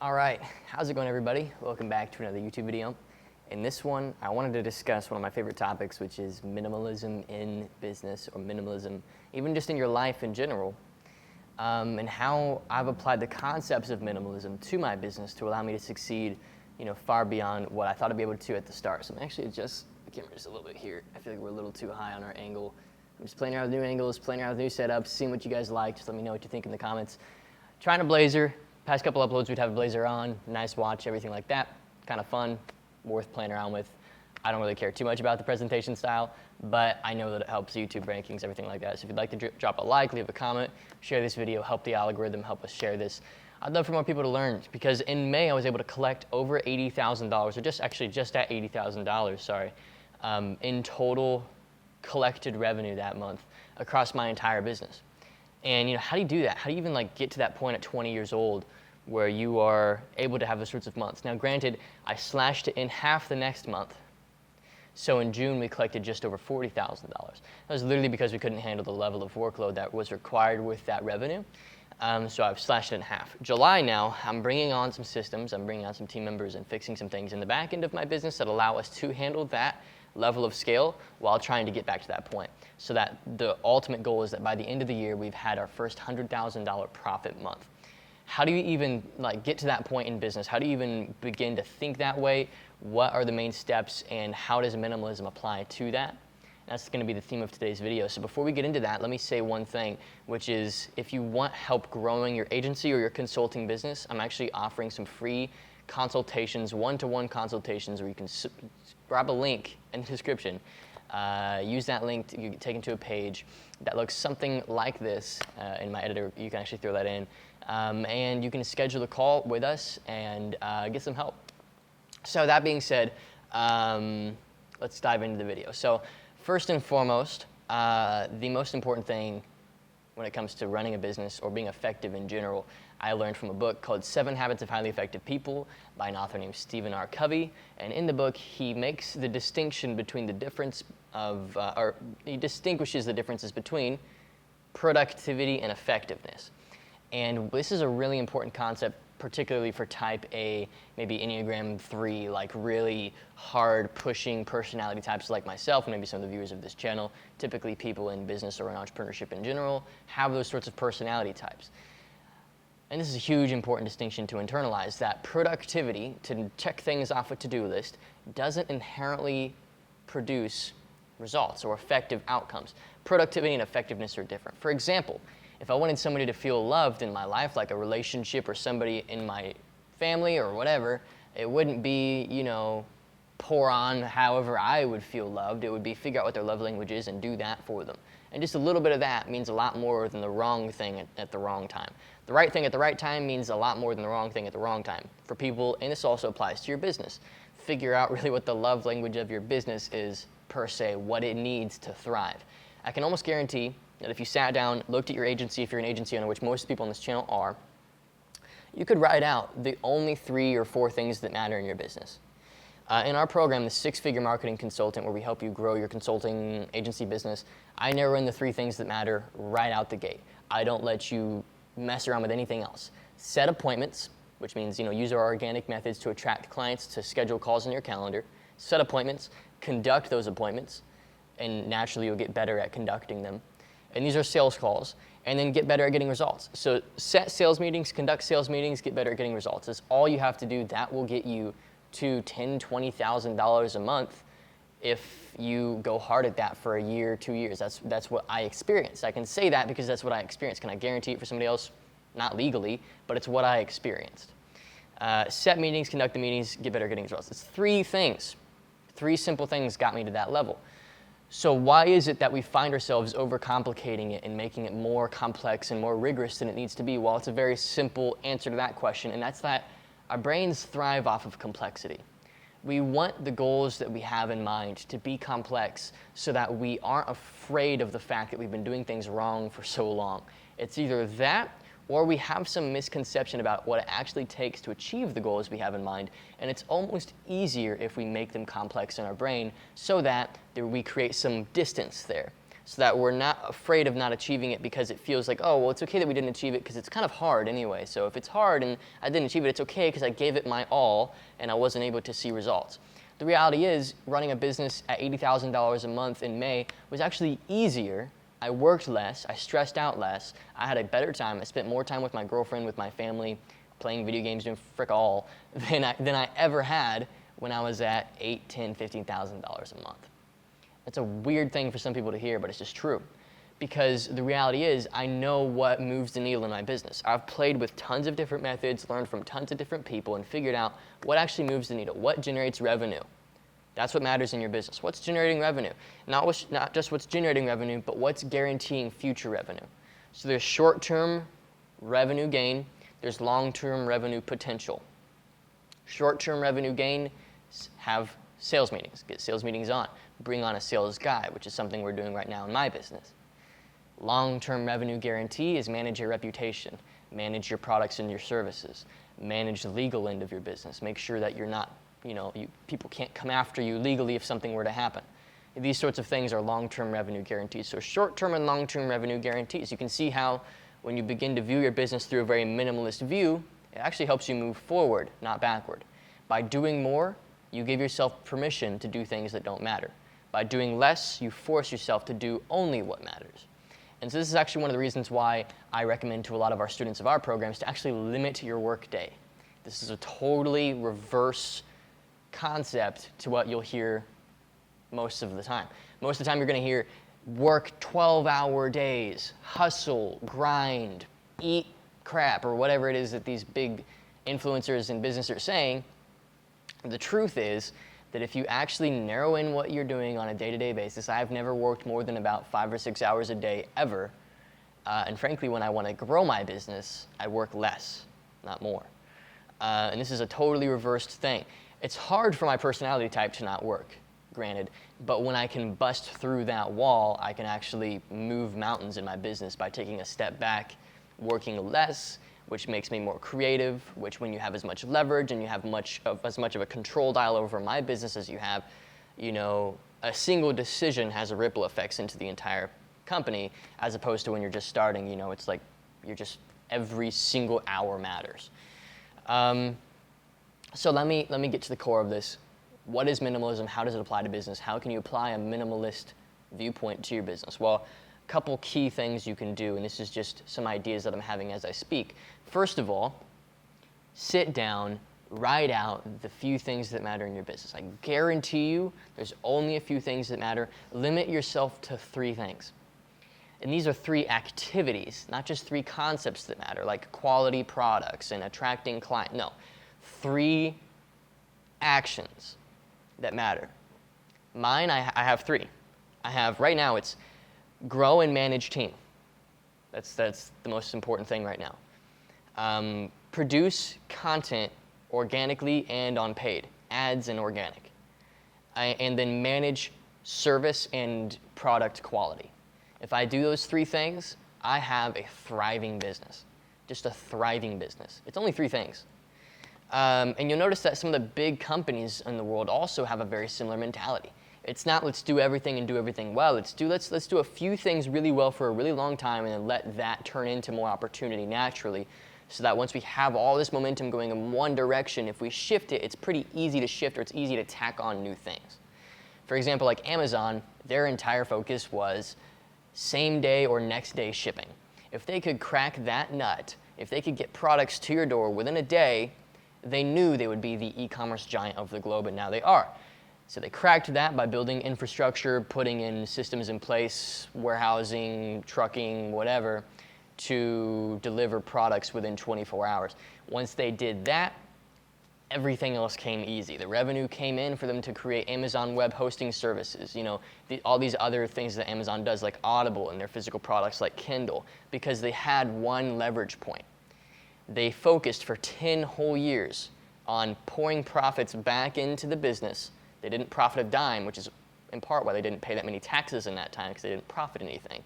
All right, how's it going, everybody? Welcome back to another YouTube video. In this one, I wanted to discuss one of my favorite topics, which is minimalism in business, or minimalism even just in your life in general, and how I've applied the concepts of minimalism to my business to allow me to succeed, far beyond what I thought I'd be able to at the start. So I'm actually adjust the camera just a little bit here. I feel like we're a little too high on our angle. I'm just playing around with new angles, playing around with new setups, seeing what you guys like. Just let me know what you think in the comments. Trying a blazer. Past couple uploads, we'd have a blazer on, nice watch, everything like that. Kind of fun, worth playing around with. I don't really care too much about the presentation style, but I know that it helps YouTube rankings, everything like that. So if you'd like to drop a like, leave a comment, share this video, help the algorithm, help us share this. I'd love for more people to learn, because in May I was able to collect over $80,000, or just at $80,000, sorry, in total collected revenue that month across my entire business. And how do you do that? How do you even get to that point at 20 years old where you are able to have those sorts of months? Now, granted, I slashed it in half the next month. So in June, we collected just over $40,000. That was literally because we couldn't handle the level of workload that was required with that revenue. So I've slashed it in half. July now, I'm bringing on some systems, I'm bringing on some team members and fixing some things in the back end of my business that allow us to handle that level of scale while trying to get back to that point. So that the ultimate goal is that by the end of the year, we've had our first $100,000 profit month. How do you even get to that point in business? How do you even begin to think that way? What are the main steps, and how does minimalism apply to that? That's going to be the theme of today's video. So before we get into that, let me say one thing, which is if you want help growing your agency or your consulting business, I'm actually offering some free consultations, one-to-one consultations, where you can grab a link in the description. Use that link to get taken to a page that looks something like this. In my editor, you can actually throw that in. And you can schedule a call with us and get some help. So that being said, let's dive into the video. So first and foremost, the most important thing when it comes to running a business or being effective in general, I learned from a book called 7 Habits of Highly Effective People by an author named Stephen Covey. And in the book, he makes the distinction between the difference of, or he distinguishes the differences between productivity and effectiveness. And this is a really important concept, particularly for type A, maybe Enneagram 3, really hard pushing personality types like myself, and maybe some of the viewers of this channel. Typically people in business or in entrepreneurship in general have those sorts of personality types. And this is a huge important distinction to internalize, that productivity, to check things off a to-do list, doesn't inherently produce results or effective outcomes. Productivity and effectiveness are different. For example, if I wanted somebody to feel loved in my life, like a relationship or somebody in my family or whatever, it wouldn't be, pour on however I would feel loved. It would be figure out what their love language is and do that for them. And just a little bit of that means a lot more than the wrong thing at the wrong time. The right thing at the right time means a lot more than the wrong thing at the wrong time for people, and this also applies to your business. Figure out really what the love language of your business is per se, what it needs to thrive. I can almost guarantee that if you sat down, looked at your agency, if you're an agency owner, which most people on this channel are, you could write out the only 3 or 4 things that matter in your business. In our program, the 6-Figure Marketing Consultant, where we help you grow your consulting agency business, I narrow in the 3 things that matter right out the gate. I don't let you mess around with anything else. Set appointments, which means use our organic methods to attract clients, to schedule calls in your calendar. Set appointments, conduct those appointments, and naturally you'll get better at conducting them. And these are sales calls, and then get better at getting results. So set sales meetings, conduct sales meetings, get better at getting results. That's all you have to do. That will get you to $10,000, $20,000 a month if you go hard at that for a year, 2 years. That's what I experienced. I can say that because that's what I experienced. Can I guarantee it for somebody else? Not legally, but it's what I experienced. Set meetings, conduct the meetings, get better at getting results. It's 3 things. 3 simple things got me to that level. So why is it that we find ourselves overcomplicating it and making it more complex and more rigorous than it needs to be? Well, it's a very simple answer to that question, and that's that our brains thrive off of complexity. We want the goals that we have in mind to be complex so that we aren't afraid of the fact that we've been doing things wrong for so long. It's either that, or we have some misconception about what it actually takes to achieve the goals we have in mind, and it's almost easier if we make them complex in our brain so that we create some distance there. so that we're not afraid of not achieving it because it feels like, oh, well, it's okay that we didn't achieve it because it's kind of hard anyway. So if it's hard and I didn't achieve it, it's okay because I gave it my all and I wasn't able to see results. The reality is, running a business at $80,000 a month in May was actually easier. I worked less, I stressed out less, I had a better time, I spent more time with my girlfriend, with my family, playing video games, doing frick all, than I ever had when I was at $8,000, $10,000, $15,000 a month. That's a weird thing for some people to hear, but it's just true. Because the reality is, I know what moves the needle in my business. I've played with tons of different methods, learned from tons of different people, and figured out what actually moves the needle, what generates revenue. That's what matters in your business. What's generating revenue? Not just what's generating revenue, but what's guaranteeing future revenue. So there's short-term revenue gain, there's long-term revenue potential. Short-term revenue gain, have sales meetings, get sales meetings on, bring on a sales guy, which is something we're doing right now in my business. Long-term revenue guarantee is manage your reputation, manage your products and your services, manage the legal end of your business, make sure that you're not, people can't come after you legally if something were to happen. These sorts of things are long-term revenue guarantees. So short-term and long-term revenue guarantees. You can see how when you begin to view your business through a very minimalist view, it actually helps you move forward, not backward. By doing more, you give yourself permission to do things that don't matter. By doing less, you force yourself to do only what matters. And so this is actually one of the reasons why I recommend to a lot of our students of our programs to actually limit your work day. This is a totally reverse concept to what you'll hear most of the time. Most of the time you're going to hear work 12-hour days, hustle, grind, eat crap, or whatever it is that these big influencers in business are saying. The truth is that if you actually narrow in what you're doing on a day-to-day basis, I've never worked more than about 5 or 6 hours a day ever. And frankly, when I want to grow my business, I work less, not more. And this is a totally reversed thing. It's hard for my personality type to not work, granted, but when I can bust through that wall, I can actually move mountains in my business by taking a step back, working less, which makes me more creative, which when you have as much leverage and you have as much of a control dial over my business as you have, a single decision has a ripple effects into the entire company, as opposed to when you're just starting, it's like every single hour matters. So let me get to the core of this. What is minimalism? How does it apply to business? How can you apply a minimalist viewpoint to your business? Well, a couple key things you can do, and this is just some ideas that I'm having as I speak. First of all, sit down, write out the few things that matter in your business. I guarantee you there's only a few things that matter. Limit yourself to 3 things. And these are 3 activities, not just 3 concepts that matter, like quality products and attracting clients. No, 3 actions that matter. Mine, I have 3. I have, right now, it's grow and manage team. That's the most important thing right now. Produce content organically and on paid, ads and organic. And then manage service and product quality. If I do those 3 things, I have a thriving business. Just a thriving business. It's only 3 things. And you'll notice that some of the big companies in the world also have a very similar mentality. It's not let's do everything and do everything well. Let's do a few things really well for a really long time and then let that turn into more opportunity naturally, so that once we have all this momentum going in one direction, if we shift it, it's pretty easy to shift, or it's easy to tack on new things. For example, like Amazon, their entire focus was same day or next day shipping. If they could crack that nut, if they could get products to your door within a day, they knew they would be the e-commerce giant of the globe, and now they are. So they cracked that by building infrastructure, putting in systems in place, warehousing, trucking, whatever, to deliver products within 24 hours. Once they did that, everything else came easy. The revenue came in for them to create Amazon web hosting services, all these other things that Amazon does, like Audible, and their physical products like Kindle, because they had one leverage point. They focused for 10 whole years on pouring profits back into the business. They didn't profit a dime, which is in part why they didn't pay that many taxes in that time, because they didn't profit anything.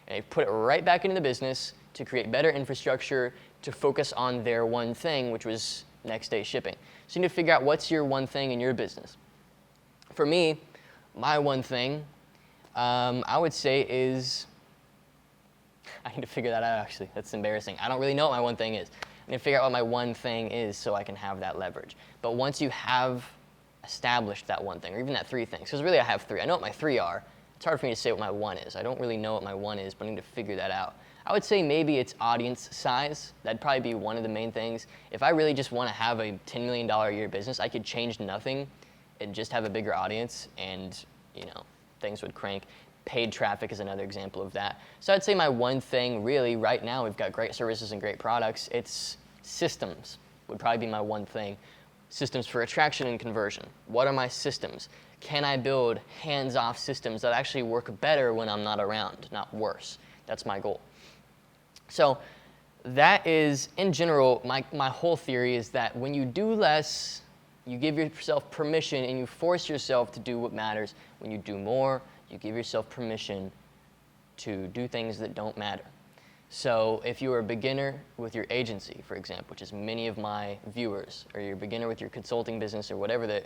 And they put it right back into the business to create better infrastructure, to focus on their one thing, which was next day shipping. So you need to figure out what's your one thing in your business. For me, my one thing, I would say is, I need to figure that out actually. That's embarrassing. I don't really know what my one thing is. I need to figure out what my one thing is so I can have that leverage. But once you have established that one thing, or even that three things, because really I have three. I know what my three are. It's hard for me to say what my one is. I don't really know what my one is, but I need to figure that out. I would say maybe it's audience size. That'd probably be one of the main things. If I really just want to have a $10 million a year business, I could change nothing and just have a bigger audience, and things would crank. Paid traffic is another example of that. So I'd say my one thing really right now, we've got great services and great products. It's systems would probably be my one thing. Systems for attraction and conversion. What are my systems? Can I build hands-off systems that actually work better when I'm not around, not worse? That's my goal. So that is, in general, my whole theory is that when you do less, you give yourself permission and you force yourself to do what matters. When you do more, you give yourself permission to do things that don't matter. So if you are a beginner with your agency, for example, which is many of my viewers, or you're a beginner with your consulting business or whatever the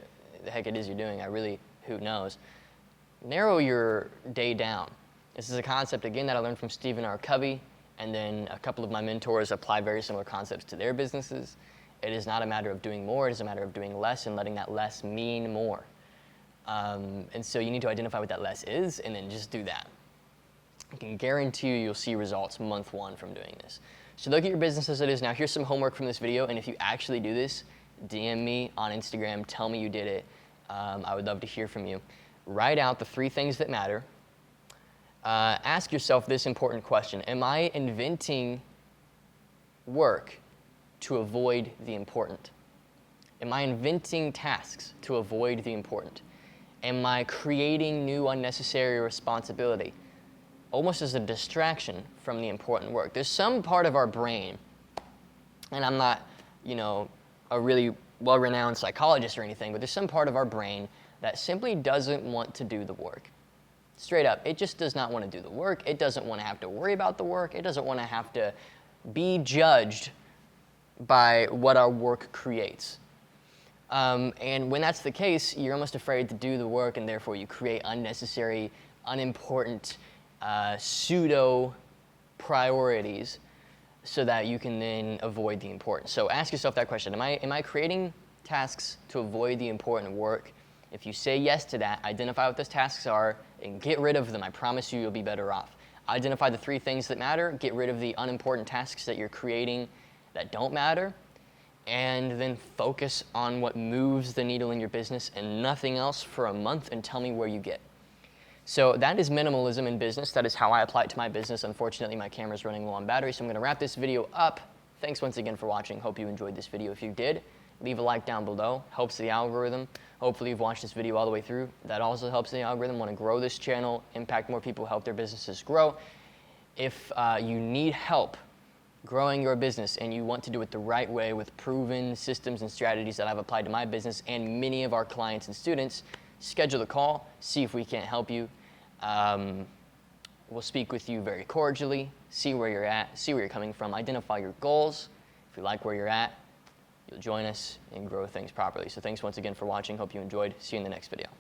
heck it is you're doing, who knows, narrow your day down. This is a concept, again, that I learned from Stephen Covey, and then a couple of my mentors apply very similar concepts to their businesses. It is not a matter of doing more, it is a matter of doing less and letting that less mean more. And so you need to identify what that less is and then just do that. I can guarantee you'll see results month one from doing this. So look at your business as it is now. Here's some homework from this video, and if you actually do this, DM me on Instagram, tell me you did it. I would love to hear from you. Write out the three things that matter. Ask yourself this important question. Am I inventing work to avoid the important? Am I inventing tasks to avoid the important? Am I creating new unnecessary responsibility, almost as a distraction from the important work? There's some part of our brain, and I'm not, a really well-renowned psychologist or anything, but there's some part of our brain that simply doesn't want to do the work. Straight up, it just does not want to do the work. It doesn't want to have to worry about the work. It doesn't want to have to be judged by what our work creates. And when that's the case, you're almost afraid to do the work, and therefore you create unnecessary, unimportant, pseudo priorities so that you can then avoid the important. So ask yourself that question. Am I creating tasks to avoid the important work? If you say yes to that, identify what those tasks are and get rid of them. I promise you'll be better off. Identify the three things that matter, get rid of the unimportant tasks that you're creating that don't matter, and then focus on what moves the needle in your business and nothing else for a month, and tell me where you get. So that is minimalism in business. That is how I apply it to my business. Unfortunately, my camera's running low on battery, so I'm going to wrap this video up. Thanks once again for watching. Hope you enjoyed this video. If you did, leave a like down below. Helps the algorithm. Hopefully you've watched this video all the way through. That also helps the algorithm. Want to grow this channel, impact more people, help their businesses grow. If you need help growing your business and you want to do it the right way with proven systems and strategies that I've applied to my business and many of our clients and students, schedule a call, see if we can't help you. We'll speak with you very cordially, see where you're at, see where you're coming from, identify your goals. If you like where you're at, you'll join us and grow things properly. So thanks once again for watching. Hope you enjoyed. See you in the next video.